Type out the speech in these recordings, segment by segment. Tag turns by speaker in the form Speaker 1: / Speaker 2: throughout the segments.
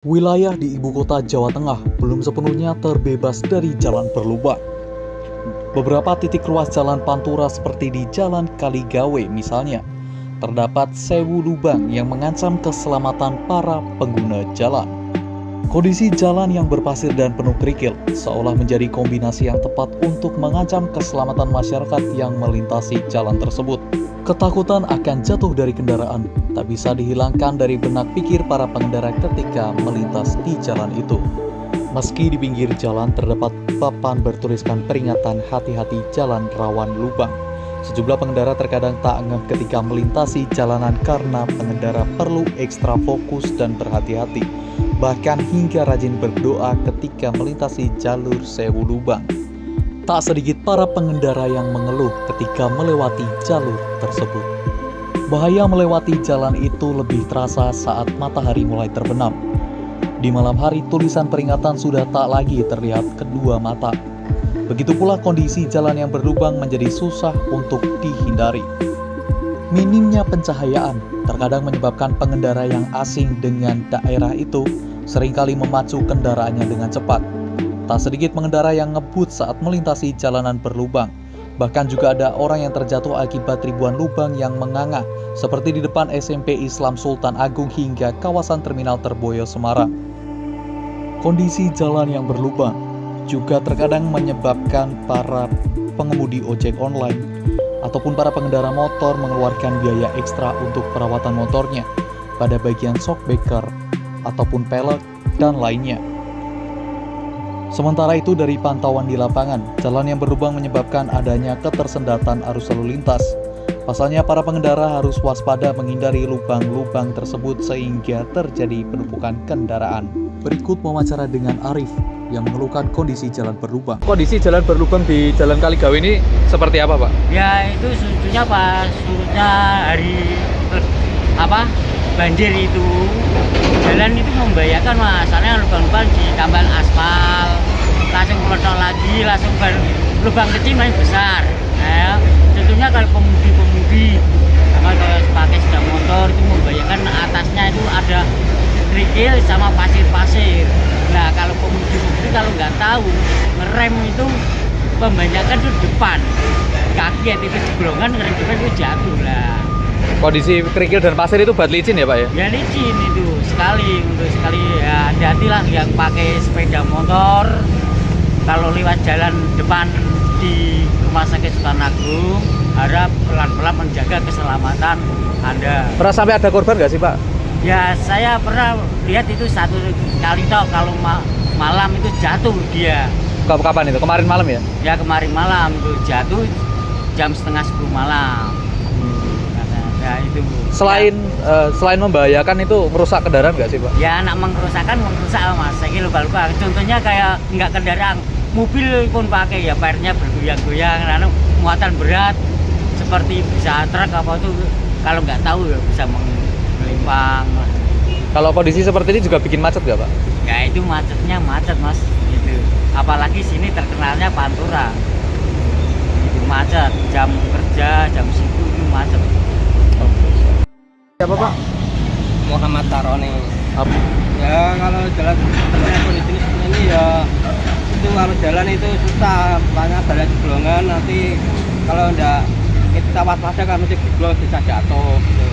Speaker 1: Wilayah di ibu kota Jawa Tengah belum sepenuhnya terbebas dari jalan berlubang. Beberapa titik ruas jalan Pantura seperti di Jalan Kaligawe misalnya, terdapat 1000 lubang yang mengancam keselamatan para pengguna jalan. Kondisi jalan yang berpasir dan penuh kerikil seolah menjadi kombinasi yang tepat untuk mengancam keselamatan masyarakat yang melintasi jalan tersebut. Ketakutan akan jatuh dari kendaraan tak bisa dihilangkan dari benak pikir para pengendara ketika melintas di jalan itu. Meski di pinggir jalan terdapat papan bertuliskan peringatan hati-hati jalan rawan lubang, sejumlah pengendara terkadang tak ngeh ketika melintasi jalanan karena pengendara perlu ekstra fokus dan berhati-hati, bahkan hingga rajin berdoa ketika melintasi jalur 1000 lubang. Tak sedikit para pengendara yang mengeluh ketika melewati jalur tersebut. Bahaya melewati jalan itu lebih terasa saat matahari mulai terbenam. Di malam hari tulisan peringatan sudah tak lagi terlihat kedua mata. Begitu pula kondisi jalan yang berlubang menjadi susah untuk dihindari. Minimnya pencahayaan terkadang menyebabkan pengendara yang asing dengan daerah itu seringkali memacu kendaraannya dengan cepat. Tak sedikit pengendara yang ngebut saat melintasi jalanan berlubang. Bahkan juga ada orang yang terjatuh akibat ribuan lubang yang menganga, seperti di depan SMP Islam Sultan Agung hingga kawasan Terminal Terboyo Semarang. Kondisi jalan yang berlubang juga terkadang menyebabkan para pengemudi ojek online ataupun para pengendara motor mengeluarkan biaya ekstra untuk perawatan motornya pada bagian shockbreaker ataupun pelek dan lainnya. Sementara itu dari pantauan di lapangan, jalan yang berlubang menyebabkan adanya ketersendatan arus lalu lintas. Pasalnya para pengendara harus waspada menghindari lubang-lubang tersebut sehingga terjadi penumpukan kendaraan. Berikut wawancara dengan Arif yang mengeluhkan kondisi jalan berlubang.
Speaker 2: Kondisi jalan berlubang di Jalan Kaligawe ini seperti apa, Pak?
Speaker 3: Ya itu surutnya pas surutnya hari banjir itu jalan itu membahayakan mas, soalnya lubang-lubang ditambah aspal langsung meledak lagi, langsung lubang kecil main besar. Nah, tentunya kalau pemudi sama kalau pakai sepeda motor itu membahayakan, atasnya itu ada kerikil sama pasir-pasir. Nah kalau pemudi kalau nggak tahu ngerem itu membahayakan itu depan kaki itu jeblongan, ngerem depan itu jatuh lah.
Speaker 2: Kondisi kerikil dan pasir itu buat licin ya, Pak ya?
Speaker 3: Ya licin itu sekali ya, hati-hatilah yang pakai sepeda motor kalau lewat jalan depan di Rumah Sakit Sultan Agung, harap pelan-pelan menjaga keselamatan Anda.
Speaker 2: Pernah sampai ada korban nggak sih, Pak?
Speaker 3: Ya saya pernah lihat itu satu kali toh kalau malam itu jatuh dia.
Speaker 2: Kapan itu? Kemarin malam ya?
Speaker 3: Ya kemarin malam itu jatuh jam 9:30 malam. Ya itu.
Speaker 2: Selain membahayakan itu merusak kendaraan nggak sih, Pak?
Speaker 3: Ya anak merusak mas. Saya lupa-lupa. Contohnya kayak nggak kendaraan, mobil pun pakai ya airnya bergoyang-goyang, lalu muatan berat seperti bisa truk apa itu kalau nggak tahu ya bisa melimpang.
Speaker 2: Kalau kondisi seperti ini juga bikin macet nggak, Pak?
Speaker 3: Ya itu macetnya macet mas. Gitu. Apalagi sini terkenalnya Pantura. Itu macet. Jam kerja jam sibuk itu macet.
Speaker 2: Siapa, Pak?
Speaker 4: Muhammad Taroni.
Speaker 2: Apa?
Speaker 4: Ya kalau jalan kondisi ini ya itu kalau jalan itu susah, banyak banyak jeblongan, nanti kalau enggak kita waspada kan mesti jeblok bisa jatuh gitu.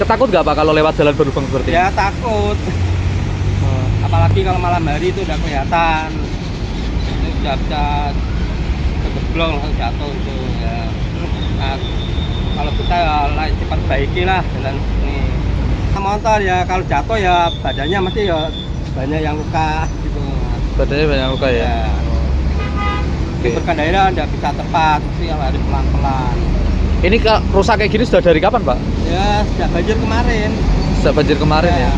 Speaker 2: Ketakut nggak, Pak, kalau lewat jalan berlubang seperti ini?
Speaker 4: Ya takut. Apalagi kalau malam hari itu udah kelihatan. Ini sudah bisa jeblok langsung jatuh itu ya. Nah, kalau kita ya cepat baiki lah jalan ini. Motor ya kalau jatuh ya badannya mesti ya banyak yang luka gitu.
Speaker 2: Badannya banyak luka ya?
Speaker 4: Oke. Berkendara tidak bisa tepat, mesti harus pelan-pelan.
Speaker 2: Ini rusak kayak gini sudah dari kapan, Pak?
Speaker 4: Ya sejak banjir kemarin.
Speaker 2: Sejak banjir kemarin ya?